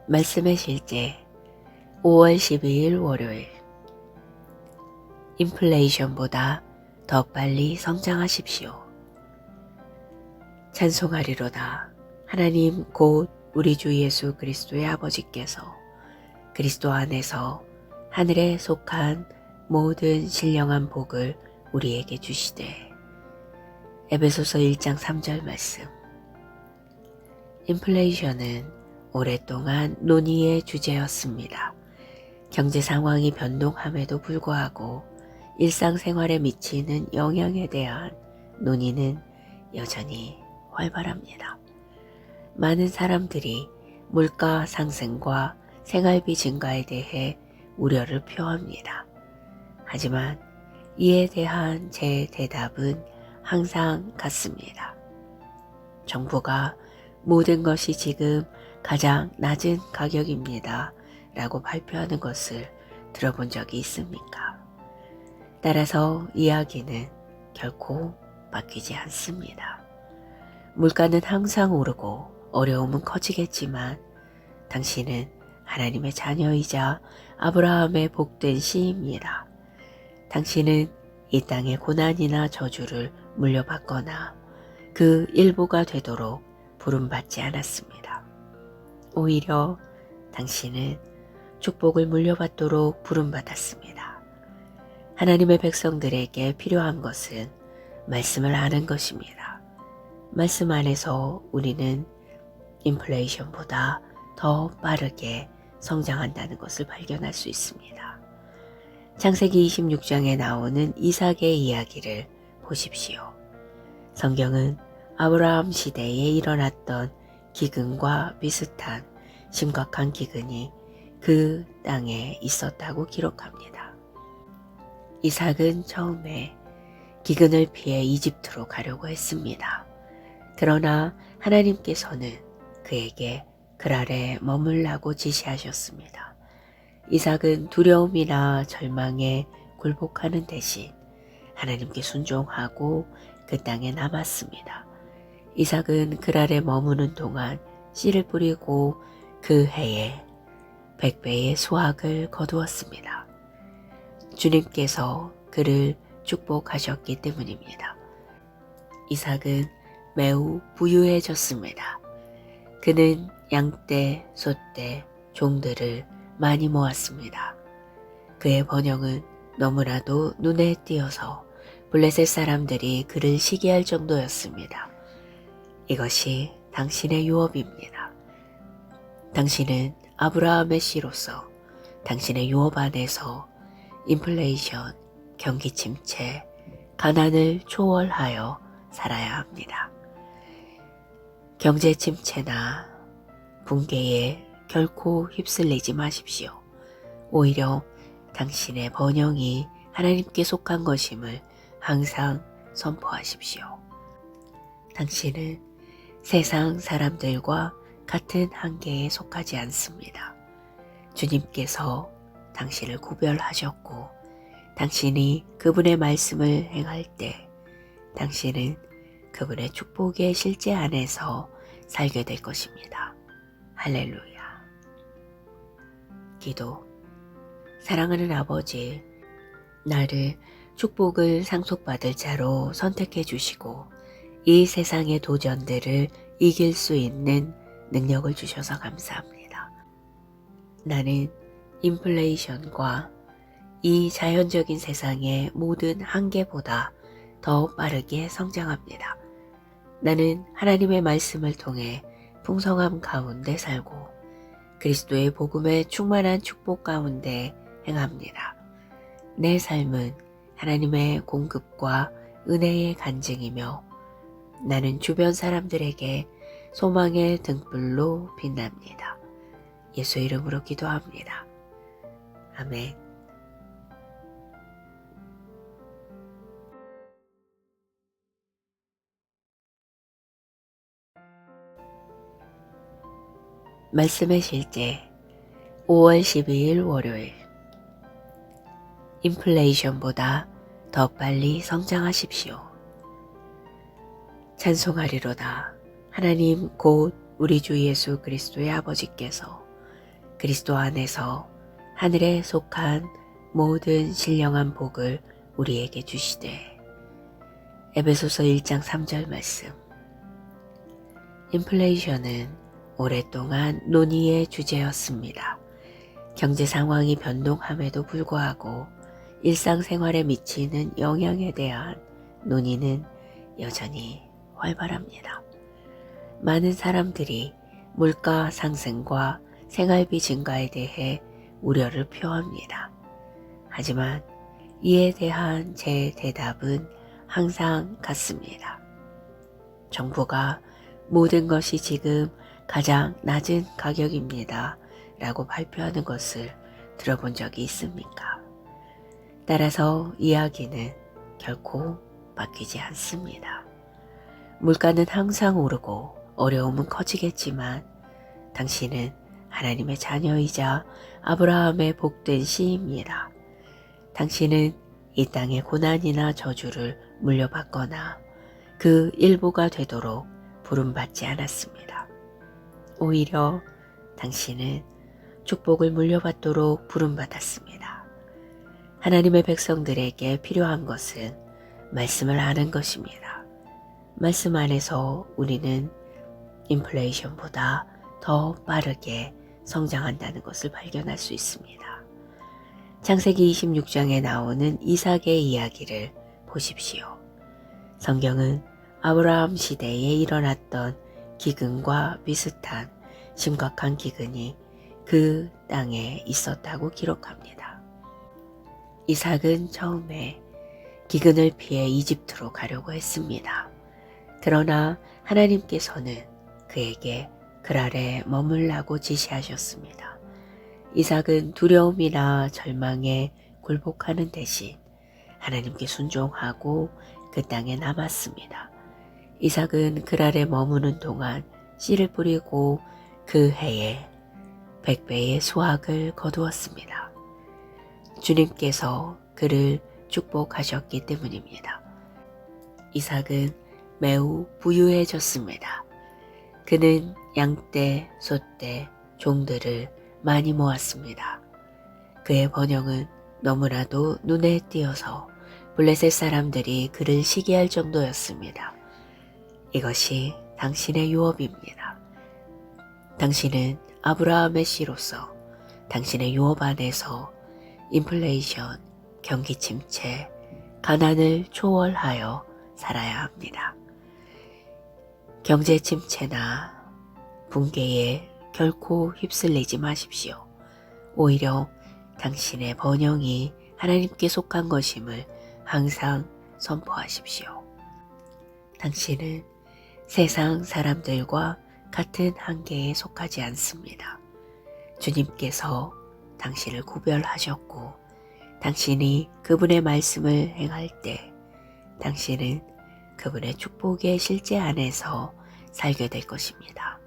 말씀의 실제 5월 12일 월요일. 인플레이션보다 더 빨리 성장하십시오. 찬송하리로다. 하나님 곧 우리 주 예수 그리스도의 아버지께서 그리스도 안에서 하늘에 속한 모든 신령한 복을 우리에게 주시되. 에베소서 1장 3절 말씀. 인플레이션은 오랫동안 논의의 주제였습니다. 경제 상황이 변동함에도 불구하고 일상생활에 미치는 영향에 대한 논의는 여전히 활발합니다. 많은 사람들이 물가 상승과 생활비 증가에 대해 우려를 표합니다. 하지만 이에 대한 제 대답은 항상 같습니다. 정부가 모든 것이 지금 가장 낮은 가격입니다 라고 발표하는 것을 들어본 적이 있습니까? 따라서 이야기는 결코 바뀌지 않습니다. 물가는 항상 오르고 어려움은 커지겠지만 당신은 하나님의 자녀이자 아브라함의 복된 씨입니다. 당신은 이 땅의 고난이나 저주를 물려받거나 그 일부가 되도록 부름받지 않았습니다. 오히려 당신은 축복을 물려받도록 부름받았습니다. 하나님의 백성들에게 필요한 것은 말씀을 아는 것입니다. 말씀 안에서 우리는 인플레이션보다 더 빠르게 성장한다는 것을 발견할 수 있습니다. 창세기 26장에 나오는 이삭의 이야기를 보십시오. 성경은 아브라함 시대에 일어났던 기근과 비슷한 심각한 기근이 그 땅에 있었다고 기록합니다. 이삭은 처음에 기근을 피해 이집트로 가려고 했습니다. 그러나 하나님께서는 그에게 그랄에 머물라고 지시하셨습니다. 이삭은 두려움이나 절망에 굴복하는 대신 하나님께 순종하고 그 땅에 남았습니다. 이삭은 그랄에 머무는 동안 씨를 뿌리고 그 해에 100배의 수확을 거두었습니다. 주님께서 그를 축복하셨기 때문입니다. 이삭은 매우 부유해졌습니다. 그는 양떼, 소떼, 종들을 많이 모았습니다. 그의 번영은 너무나도 눈에 띄어서 블레셋 사람들이 그를 시기할 정도였습니다. 이것이 당신의 유업입니다. 당신은 아브라함의 씨로서 당신의 유업 안에서 인플레이션, 경기 침체, 가난을 초월하여 살아야 합니다. 경제 침체나 붕괴에 결코 휩쓸리지 마십시오. 오히려 당신의 번영이 하나님께 속한 것임을 항상 선포하십시오. 당신은 세상 사람들과 같은 한계에 속하지 않습니다. 주님께서 당신을 구별하셨고 당신이 그분의 말씀을 행할 때 당신은 그분의 축복의 실제 안에서 살게 될 것입니다. 할렐루야. 기도. 사랑하는 아버지, 나를 축복을 상속받을 자로 선택해 주시고 이 세상의 도전들을 이길 수 있는 능력을 주셔서 감사합니다. 나는 인플레이션과 이 자연적인 세상의 모든 한계보다 더 빠르게 성장합니다. 나는 하나님의 말씀을 통해 풍성함 가운데 살고 그리스도의 복음의 충만한 축복 가운데 행합니다. 내 삶은 하나님의 공급과 은혜의 간증이며 나는 주변 사람들에게 소망의 등불로 빛납니다. 예수 이름으로 기도합니다. 아멘. 말씀의 실제 5월 12일 월요일. 인플레이션보다 더 빨리 성장하십시오. 찬송하리로다. 하나님 곧 우리 주 예수 그리스도의 아버지께서 그리스도 안에서 하늘에 속한 모든 신령한 복을 우리에게 주시되. 에베소서 1장 3절 말씀. 인플레이션은 오랫동안 논의의 주제였습니다. 경제 상황이 변동함에도 불구하고 일상생활에 미치는 영향에 대한 논의는 여전히 활발합니다. 많은 사람들이 물가 상승과 생활비 증가에 대해 우려를 표합니다. 하지만 이에 대한 제 대답은 항상 같습니다. 정부가 모든 것이 지금 가장 낮은 가격입니다 라고 발표하는 것을 들어본 적이 있습니까? 따라서 이야기는 결코 바뀌지 않습니다. 물가는 항상 오르고 어려움은 커지겠지만 당신은 하나님의 자녀이자 아브라함의 복된 씨입니다. 당신은 이 땅의 고난이나 저주를 물려받거나 그 일부가 되도록 부름받지 않았습니다. 오히려 당신은 축복을 물려받도록 부름받았습니다. 하나님의 백성들에게 필요한 것은 말씀을 아는 것입니다. 말씀 안에서 우리는 인플레이션보다 더 빠르게 성장한다는 것을 발견할 수 있습니다. 창세기 26장에 나오는 이삭의 이야기를 보십시오. 성경은 아브라함 시대에 일어났던 기근과 비슷한 심각한 기근이 그 땅에 있었다고 기록합니다. 이삭은 처음에 기근을 피해 이집트로 가려고 했습니다. 그러나 하나님께서는 그에게 그랄에 머물라고 지시하셨습니다. 이삭은 두려움이나 절망에 굴복하는 대신 하나님께 순종하고 그 땅에 남았습니다. 이삭은 그랄에 머무는 동안 씨를 뿌리고 그 해에 100배의 수확을 거두었습니다. 주님께서 그를 축복하셨기 때문입니다. 이삭은 매우 부유해졌습니다. 그는 양떼, 소떼, 종들을 많이 모았습니다. 그의 번영은 너무나도 눈에 띄어서 블레셋 사람들이 그를 시기할 정도였습니다. 이것이 당신의 유업입니다. 당신은 아브라함의 씨로서 당신의 유업 안에서 인플레이션, 경기 침체, 가난을 초월하여 살아야 합니다. 경제 침체나 붕괴에 결코 휩쓸리지 마십시오. 오히려 당신의 번영이 하나님께 속한 것임을 항상 선포하십시오. 당신은 세상 사람들과 같은 한계에 속하지 않습니다. 주님께서 당신을 구별하셨고 당신이 그분의 말씀을 행할 때 당신은 그분의 축복의 실제 안에서 살게 될 것입니다.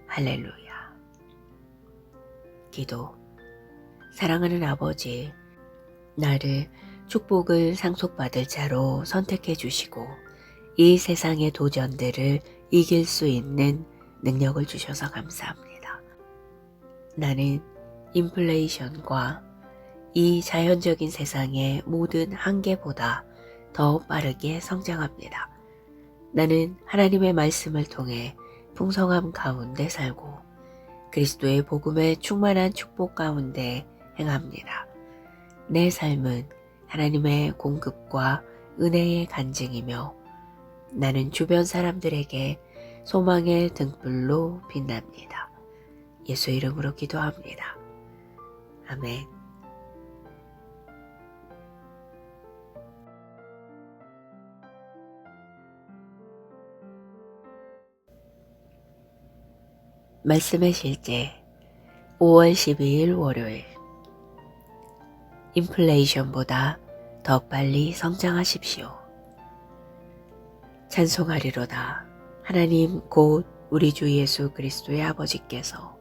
할렐루야. 기도. 사랑하는 아버지, 나를 축복을 상속받을 자로 선택해 주시고 이 세상의 도전들을 이길 수 있는 능력을 주셔서 감사합니다. 나는 인플레이션과 이 자연적인 세상의 모든 한계보다 더 빠르게 성장합니다. 나는 하나님의 말씀을 통해 풍성함 가운데 살고 그리스도의 복음에 충만한 축복 가운데 행합니다. 내 삶은 하나님의 공급과 은혜의 간증이며 나는 주변 사람들에게 소망의 등불로 빛납니다. 예수 이름으로 기도합니다. 아멘. 말씀의 실제 5월 12일 월요일. 인플레이션보다 더 빨리 성장하십시오. 찬송하리로다. 하나님 곧 우리 주 예수 그리스도의 아버지께서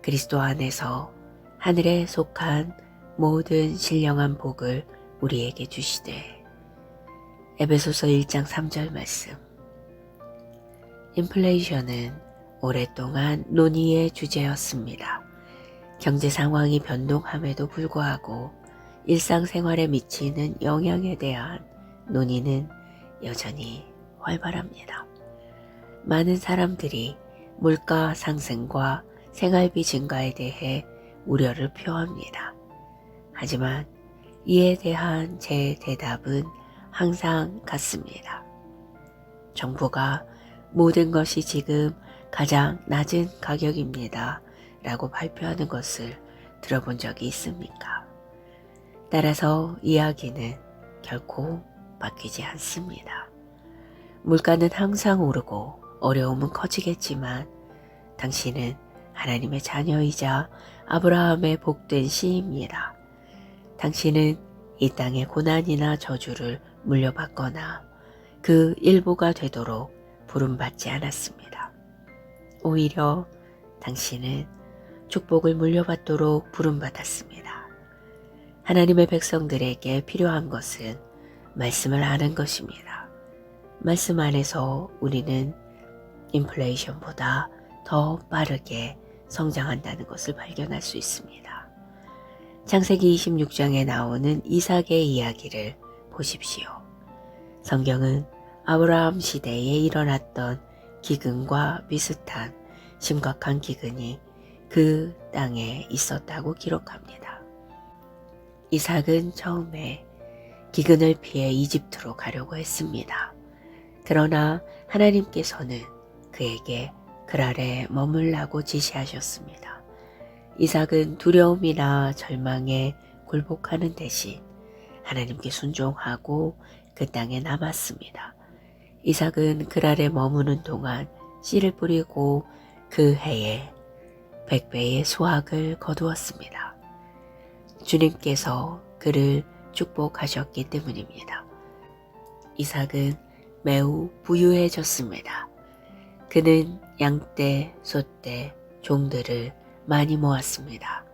그리스도 안에서 하늘에 속한 모든 신령한 복을 우리에게 주시되. 에베소서 1장 3절 말씀. 인플레이션은 오랫동안 논의의 주제였습니다. 경제 상황이 변동함에도 불구하고 일상생활에 미치는 영향에 대한 논의는 여전히 활발합니다. 많은 사람들이 물가 상승과 생활비 증가에 대해 우려를 표합니다. 하지만 이에 대한 제 대답은 항상 같습니다. 정부가 모든 것이 지금 가장 낮은 가격입니다 라고 발표하는 것을 들어본 적이 있습니까? 따라서 이야기는 결코 바뀌지 않습니다. 물가는 항상 오르고 어려움은 커지겠지만 당신은 하나님의 자녀이자 아브라함의 복된 씨입니다. 당신은 이 땅의 고난이나 저주를 물려받거나 그 일부가 되도록 부름받지 않았습니다. 오히려 당신은 축복을 물려받도록 부름받았습니다. 하나님의 백성들에게 필요한 것은 말씀을 아는 것입니다. 말씀 안에서 우리는 인플레이션보다 더 빠르게 성장한다는 것을 발견할 수 있습니다. 창세기 26장에 나오는 이삭의 이야기를 보십시오. 성경은 아브라함 시대에 일어났던 기근과 비슷한 심각한 기근이 그 땅에 있었다고 기록합니다. 이삭은 처음에 기근을 피해 이집트로 가려고 했습니다. 그러나 하나님께서는 그에게 그랄에 머물라고 지시하셨습니다. 이삭은 두려움이나 절망에 굴복하는 대신 하나님께 순종하고 그 땅에 남았습니다. 이삭은 그랄에 머무는 동안 씨를 뿌리고 그 해에 100배의 수확을 거두었습니다. 주님께서 그를 축복하셨기 때문입니다. 이삭은 매우 부유해졌습니다. 그는 양떼, 소떼, 종들을 많이 모았습니다.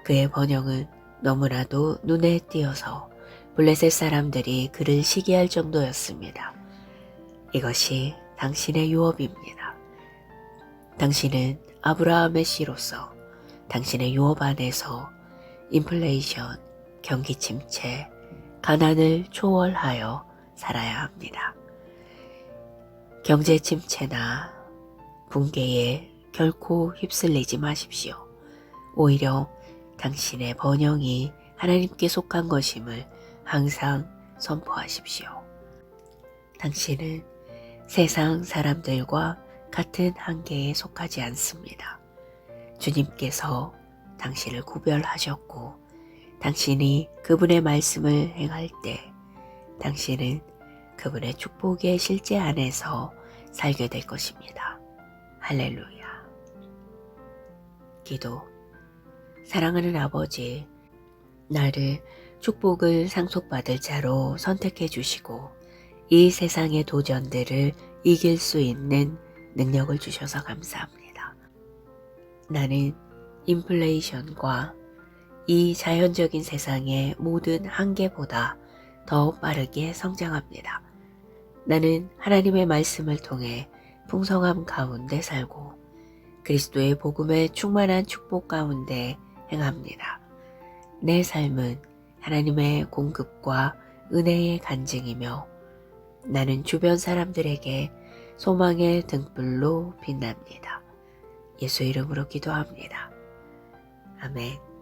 그의 번영은 너무나도 눈에 띄어서 블레셋 사람들이 그를 시기할 정도였습니다. 이것이 당신의 유업입니다. 당신은 아브라함의 씨로서 당신의 유업 안에서 인플레이션, 경기 침체, 가난을 초월하여 살아야 합니다. 경제 침체나 붕괴에 결코 휩쓸리지 마십시오. 오히려 당신의 번영이 하나님께 속한 것임을 항상 선포하십시오. 당신은 세상 사람들과 같은 한계에 속하지 않습니다. 주님께서 당신을 구별하셨고 당신이 그분의 말씀을 행할 때 당신은 그분의 축복의 실제 안에서 살게 될 것입니다. 할렐루야. 기도. 사랑하는 아버지, 나를 축복을 상속받을 자로 선택해 주시고 이 세상의 도전들을 이길 수 있는 능력을 주셔서 감사합니다. 나는 인플레이션과 이 자연적인 세상의 모든 한계보다 더 빠르게 성장합니다. 나는 하나님의 말씀을 통해 풍성함 가운데 살고 그리스도의 복음의 충만한 축복 가운데 행합니다. 내 삶은 하나님의 공급과 은혜의 간증이며 나는 주변 사람들에게 소망의 등불로 빛납니다. 예수 이름으로 기도합니다. 아멘.